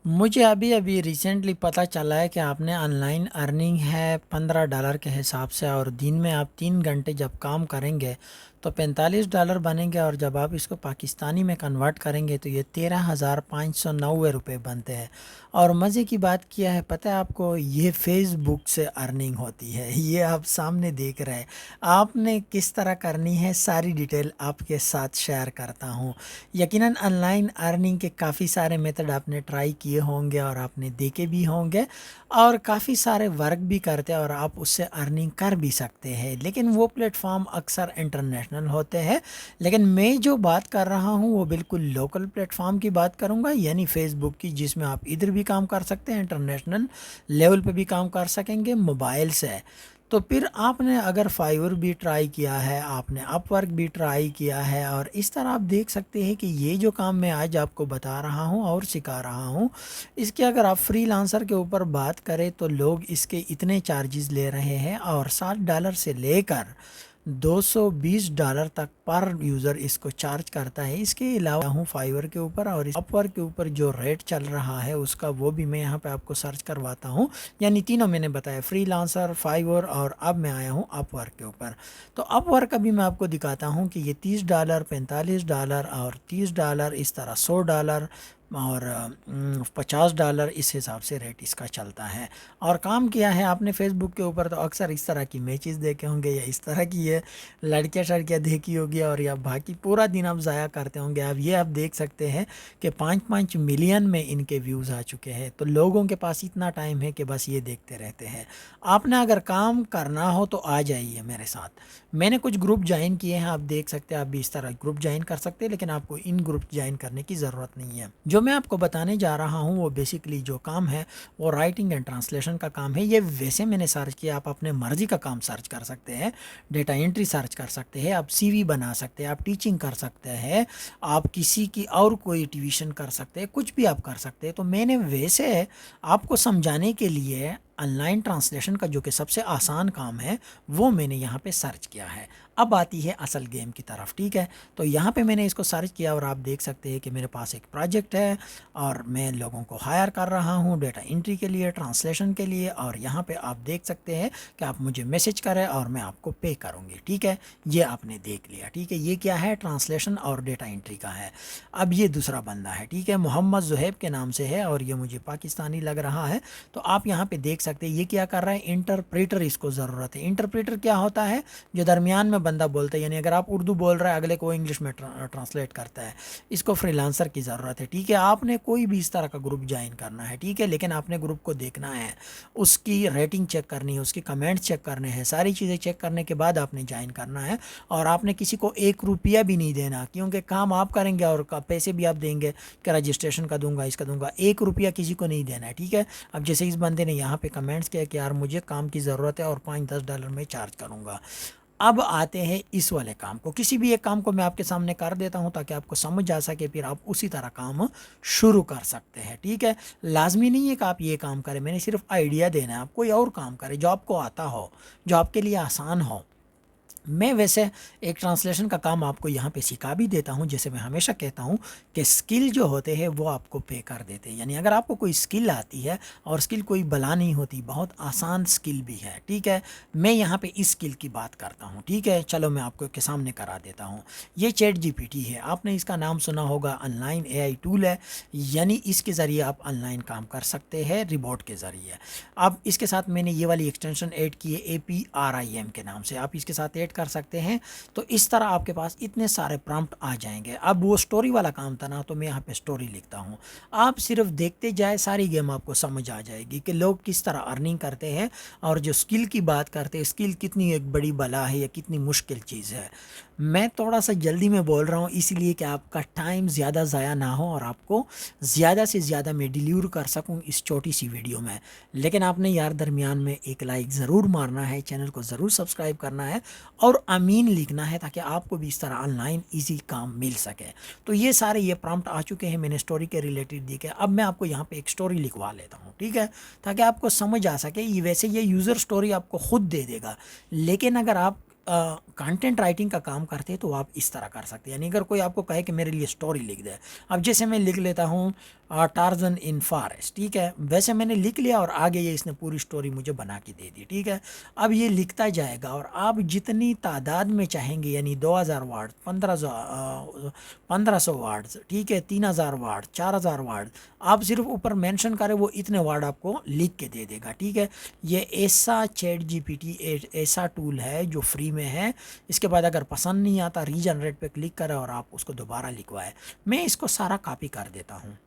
मुझे अभी-अभी रिसेंटली पता चला है कि आपने ऑनलाइन अर्निंग है $15 के हिसाब से, और दिन में आप 3 घंटे जब काम करेंगे तो $45 बनेंगे, और जब आप इसको पाकिस्तानी में कन्वर्ट करेंगे तो ये 13,590 रुपये बनते हैं। और मज़े की बात क्या है पता है आपको, ये फेसबुक से अर्निंग होती है। ये आप सामने देख रहे हैं। आपने किस तरह करनी है सारी डिटेल आपके साथ शेयर करता हूँ। यकीनन ऑनलाइन अर्निंग के काफ़ी सारे मेथड आपने ट्राई किए होंगे और आपने देखे भी होंगे, और काफ़ी सारे वर्क भी करते हैं और आप उससे अर्निंग कर भी सकते हैं, लेकिन वो प्लेटफॉर्म अक्सर इंटरनेशनल होते हैं। लेकिन मैं जो बात कर रहा हूँ वो बिल्कुल लोकल प्लेटफॉर्म की बात करूँगा, यानी फेसबुक की, जिसमें आप इधर भी काम कर सकते हैं, इंटरनेशनल लेवल पे भी काम कर सकेंगे मोबाइल से। तो फिर आपने अगर फाइवर भी ट्राई किया है, आपने अपवर्क भी ट्राई किया है, और इस तरह आप देख सकते हैं कि ये जो काम मैं आज आपको बता रहा हूँ और सिखा रहा हूँ, इसके अगर आप फ्रीलांसर के ऊपर बात करें तो लोग इसके इतने चार्जेस ले रहे हैं, और $60 से लेकर $220 तक पर यूज़र इसको चार्ज करता है। इसके अलावा हूँ फाइवर के ऊपर, और अपवर्क के ऊपर जो रेट चल रहा है उसका वो भी मैं यहाँ पे आपको सर्च करवाता हूँ। यानी तीनों मैंने बताया, फ्रीलांसर, फाइवर, और अब मैं आया हूँ अपवर्क के ऊपर। तो अपवर्क अभी मैं आपको दिखाता हूँ कि ये $30, $45 और $30, इस तरह $100 और $50 इस हिसाब से रेट इसका चलता है। और काम किया है आपने फेसबुक के ऊपर तो अक्सर इस तरह की मैचेस देखे होंगे, या इस तरह की ये लड़कियां शड़कियां देखी होगी, और या बाकी पूरा दिन आप ज़ाया करते होंगे। अब ये आप देख सकते हैं कि 5-5 मिलियन में इनके व्यूज़ आ चुके हैं। तो लोगों के पास इतना टाइम है कि बस ये देखते रहते हैं। आपने अगर काम करना हो तो आ जाइए मेरे साथ। मैंने कुछ ग्रुप ज्वाइन किए हैं, आप देख सकते हैं। आप भी इस तरह ग्रुप ज्वाइन कर सकते हैं, लेकिन आपको इन ग्रुप ज्वाइन करने की ज़रूरत नहीं है। जो मैं आपको बताने जा रहा हूँ वो बेसिकली जो काम है वो राइटिंग एंड ट्रांसलेशन का काम है। ये वैसे मैंने सर्च किया, आप अपने मर्ज़ी का काम सर्च कर सकते हैं, डेटा एंट्री सर्च कर सकते हैं, आप सीवी बना सकते हैं, आप टीचिंग कर सकते हैं, आप किसी की और कोई ट्यूशन कर सकते हैं, कुछ भी आप कर सकते हैं। तो मैंने वैसे आपको समझाने के लिए ऑनलाइन ट्रांसलेशन का जो कि सबसे आसान काम है वो मैंने यहाँ पे सर्च किया है। अब आती है असल गेम की तरफ, ठीक है। तो यहाँ पे मैंने इसको सर्च किया और आप देख सकते हैं कि मेरे पास एक प्रोजेक्ट है, और मैं लोगों को हायर कर रहा हूँ डेटा एंट्री के लिए, ट्रांसलेशन के लिए। और यहाँ पे आप देख सकते हैं कि आप मुझे मैसेज करें और मैं आपको पे करूँगी, ठीक है। ये आपने देख लिया, ठीक है। ये क्या है, ट्रांसलेशन और डेटा एंट्री का है। अब ये दूसरा बंदा है, ठीक है, मोहम्मद जुहैब के नाम से है, और ये मुझे पाकिस्तानी लग रहा है। तो आप यहाँ पे देख सकते हैं ये क्या कर रहा है, इंटरप्रेटर इसको ज़रूरत है। इंटरप्रेटर क्या होता है, जो दरमियान में बंदा बोलता है, यानी अगर आप उर्दू बोल रहे हैं, अगले को इंग्लिश में ट्रांसलेट करता है। इसको फ्रीलांसर की ज़रूरत है, ठीक है। आपने कोई भी इस तरह का ग्रुप ज्वाइन करना है, ठीक है, लेकिन आपने ग्रुप को देखना है, उसकी रेटिंग चेक करनी है, उसकी कमेंट्स चेक करने हैं, सारी चीज़ें चेक करने के बाद आपने ज्वाइन करना है। और आपने किसी को ₹1 भी नहीं देना, क्योंकि काम आप करेंगे और पैसे भी आप देंगे कि रजिस्ट्रेशन का दूंगा, इसका दूंगा। ₹1 किसी को नहीं देना है, ठीक है। अब जैसे इस बंदे ने यहाँ पे कमेंट्स किया कि यार मुझे काम की ज़रूरत है और $5-10 में चार्ज करूँगा। अब आते हैं इस वाले काम को। किसी भी एक काम को मैं आपके सामने कर देता हूं ताकि आपको समझ आ सके, फिर आप उसी तरह काम शुरू कर सकते हैं, ठीक है। लाजमी नहीं है कि आप ये काम करें, मैंने सिर्फ आइडिया देना है। आप कोई और काम करें जो आपको आता हो, जो आपके लिए आसान हो। मैं वैसे एक ट्रांसलेशन का काम आपको यहाँ पे सिखा भी देता हूँ। जैसे मैं हमेशा कहता हूँ कि स्किल जो होते हैं वो आपको पे कर देते हैं। यानी अगर आपको कोई स्किल आती है, और स्किल कोई बला नहीं होती, बहुत आसान स्किल भी है, ठीक है। मैं यहाँ पे इस स्किल की बात करता हूँ, ठीक है। चलो मैं आपको के सामने करा देता हूँ। ये चैट जीपीटी है, आपने इसका नाम सुना होगा, ऑनलाइन एआई टूल है। यानी इसके ज़रिए आप ऑनलाइन काम कर सकते हैं रिबोट के ज़रिए। अब इसके साथ मैंने ये वाली एक्सटेंशन ऐड की है, APRIM के नाम से, आप इसके साथ ऐड कर सकते हैं। तो इस तरह आपके पास इतने सारे प्रॉम्प्ट आ जाएंगे। अब वो स्टोरी वाला काम था ना, तो मैं यहाँ पे स्टोरी लिखता हूँ। आप सिर्फ देखते जाए, सारी गेम आपको समझ आ जाएगी कि लोग किस तरह अर्निंग करते हैं। और जो स्किल की बात करते हैं, स्किल कितनी एक बड़ी बला है या कितनी मुश्किल चीज़ है। मैं थोड़ा सा जल्दी में बोल रहा हूँ इसलिए कि आपका टाइम ज़्यादा ज़ाया ना हो, और आपको ज़्यादा से ज़्यादा मैं डिलीवर कर सकूँ इस छोटी सी वीडियो में। लेकिन आपने यार दरमियान में एक लाइक ज़रूर मारना है, चैनल को ज़रूर सब्सक्राइब करना है, और आमीन लिखना है, ताकि आपको भी इस तरह ऑनलाइन इजी काम मिल सके। तो ये सारे ये प्रॉम्प्ट आ चुके हैं, मैंने स्टोरी के रिलेटेड दिए। अब मैं आपको यहाँ पे एक स्टोरी लिखवा लेता हूँ, ठीक है, ताकि आपको समझ आ सके। ये वैसे ये यूज़र स्टोरी आपको खुद दे देगा, लेकिन अगर आप कंटेंट राइटिंग का काम करते हैं तो आप इस तरह कर सकते हैं। यानी अगर कोई आपको कहे कि मेरे लिए स्टोरी लिख दे, अब जैसे मैं लिख लेता हूँ टार्जन इन फॉरेस्ट, ठीक है, वैसे मैंने लिख लिया और आगे ये इसने पूरी स्टोरी मुझे बना के दे दी, ठीक है। अब ये लिखता जाएगा और आप जितनी तादाद में चाहेंगे, यानी 2000 वर्ड, 1500 वर्ड्स, ठीक है, 3000 वर्ड, 4000 वर्ड, आप सिर्फ ऊपर मेंशन करें वो इतने वर्ड आपको लिख के दे देगा, ठीक है। ये ऐसा चैट जीपीटी ऐसा टूल है जो फ्री में है। इसके बाद अगर पसंद नहीं आता रीजनरेट पे क्लिक करें और आप उसको दोबारा लिखवाएं। मैं इसको सारा कॉपी कर देता हूँ।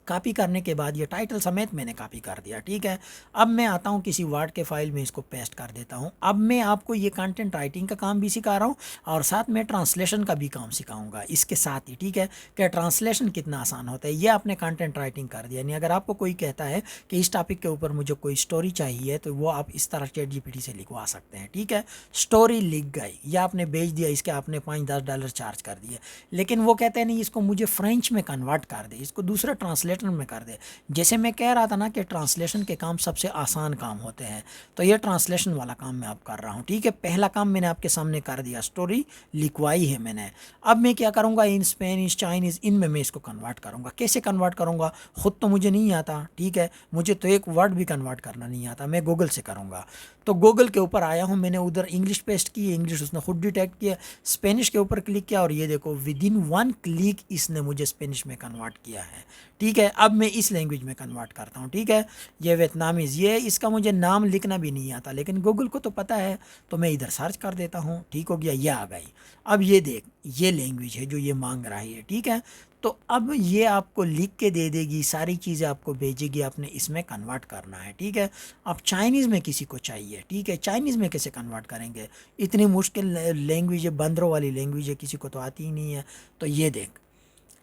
कॉपी करने के बाद ये टाइटल समेत मैंने कॉपी कर दिया, ठीक है। अब मैं आता हूँ किसी वर्ड के फाइल में इसको पेस्ट कर देता हूँ। अब मैं आपको ये कंटेंट राइटिंग का काम भी सिखा रहा हूँ और साथ में ट्रांसलेशन का भी काम सिखाऊंगा इसके साथ ही, ठीक है। कि ट्रांसलेशन कितना आसान होता है। ये आपने कंटेंट राइटिंग कर दिया। यानी अगर आपको कोई कहता है कि इस टॉपिक के ऊपर मुझे कोई स्टोरी चाहिए तो वो आप इस तरह चैट जीपीटी से लिखवा सकते हैं, ठीक है। स्टोरी लिख गई या आपने भेज दिया, इसके आपने $5-10 चार्ज कर दिए, लेकिन वो कहते हैं नहीं इसको मुझे फ्रेंच में कन्वर्ट कर दे, इसको दूसरे ट्रांसलेटर में कर दे। जैसे मैं कह रहा था ना कि ट्रांसलेशन के काम सबसे आसान काम होते हैं, तो ये ट्रांसलेशन वाला काम मैं अब कर रहा हूँ, ठीक है। पहला काम मैंने आपके सामने कर दिया, स्टोरी लिखवाई है मैंने। अब मैं क्या करूँगा, इन स्पेनिश चाइनीज़ इनमें मैं इसको कन्वर्ट करूँगा। कैसे कन्वर्ट करूँगा, ख़ुद तो मुझे नहीं आता, ठीक है, मुझे तो एक वर्ड भी कन्वर्ट करना नहीं आता, मैं गूगल से करूँगा। तो गूगल के ऊपर आया हूँ, मैंने उधर इंग्लिश पेस्ट की, इंग्लिश उसने खुद डिटेक्ट किया, स्पेनिश के ऊपर क्लिक किया और ये देखो विदिन 1 क्लिक इसने मुझे स्पेनिश में कन्वर्ट किया है, ठीक है। अब मैं इस लैंग्वेज में कन्वर्ट करता हूँ, ठीक है। ये वियतनामीज़, ये इसका मुझे नाम लिखना भी नहीं आता, लेकिन गूगल को तो पता है, तो मैं इधर सर्च कर देता हूँ, ठीक हो गया, ये आ गई। अब ये देख, ये लैंग्वेज है जो ये मांग रहा है, ठीक है। तो अब ये आपको लिख के दे देगी, सारी चीज़ें आपको भेजेगी, आपने इसमें कन्वर्ट करना है, ठीक है। अब चाइनीज़ में किसी को चाहिए, ठीक है, चाइनीज़ में कैसे कन्वर्ट करेंगे, इतनी मुश्किल लैंग्वेज है, बंदरों वाली लैंग्वेज है, किसी को तो आती ही नहीं है। तो ये देख,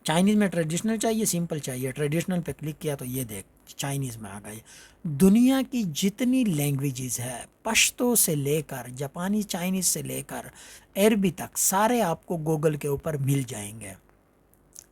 चाइनीज़ में ट्रेडिशनल चाहिए, सिंपल चाहिए, ट्रेडिशनल पे क्लिक किया तो ये देख चाइनीज़ में आ गई। दुनिया की जितनी लैंग्वेजेस है, पश्तो से लेकर जापानी चाइनीज़ से लेकर अरबी तक, सारे आपको गूगल के ऊपर मिल जाएंगे।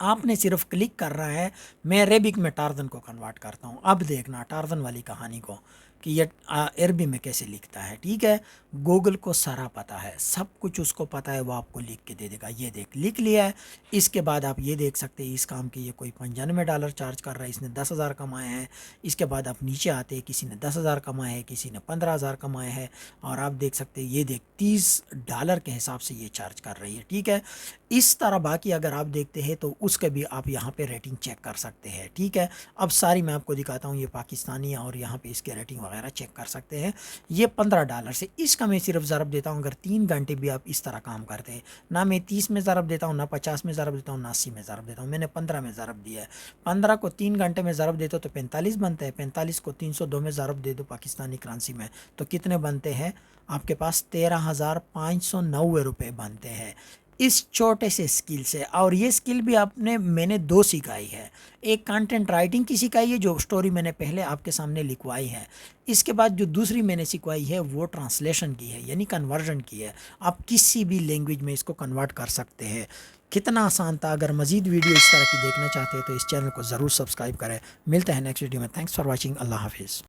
आपने सिर्फ क्लिक कर रहा है। मैं अरेबिक में टार्जन को कन्वर्ट करता हूँ। अब देखना टार्जन वाली कहानी को कि ये अरबी में कैसे लिखता है, ठीक है। गूगल को सारा पता है, सब कुछ उसको पता है, वो आपको लिख के दे देगा। ये देख, लिख लिया है। इसके बाद आप ये देख सकते हैं इस काम के ये कोई $95 चार्ज कर रहा है, इसने 10,000 कमाए हैं। इसके बाद आप नीचे आते हैं, किसी ने 10,000 कमाए हैं, किसी ने 15,000 कमाए हैं, और आप देख सकते हैं ये देख $30 के हिसाब से ये चार्ज कर रही है, ठीक है। इस तरह बाकी अगर आप देखते हैं तो उसके भी आप यहाँ पे रेटिंग चेक कर सकते हैं, ठीक है। अब सारी मैं आपको दिखाता हूँ, ये पाकिस्तानी है और यहाँ पे इसके रेटिंग वगैरह चेक कर सकते हैं। ये $15 से, इसका मैं सिर्फ ज़रब देता हूँ। अगर 3 घंटे भी आप इस तरह काम करते हैं, ना मैं 30 में ज़रब देता हूँ, ना 50 में ज़रब देता हूँ, ना 80 में ज़रब देता हूँ, मैंने 15 में ज़रब दिया है। 15 को 3 घंटे में ज़रब देते हो तो 45 बनते हैं। 45 को 302 में ज़रब दे दो पाकिस्तानी करेंसी में तो कितने बनते हैं आपके पास? 13,590 रुपये बनते हैं इस छोटे से स्किल से। और ये स्किल भी मैंने 2 सिखाई है। एक कंटेंट राइटिंग की सिखाई है, जो स्टोरी मैंने पहले आपके सामने लिखवाई है। इसके बाद जो दूसरी मैंने सिखवाई है वो ट्रांसलेशन की है, यानी कन्वर्जन की है। आप किसी भी लैंग्वेज में इसको कन्वर्ट कर सकते हैं। कितना आसान था। अगर मज़ीद वीडियो इस तरह की देखना चाहते हैं तो इस चैनल को ज़रूर सब्सक्राइब करें। मिलते हैं नेक्स्ट वीडियो में। Thanks for watching. अल्लाह हाफिज़।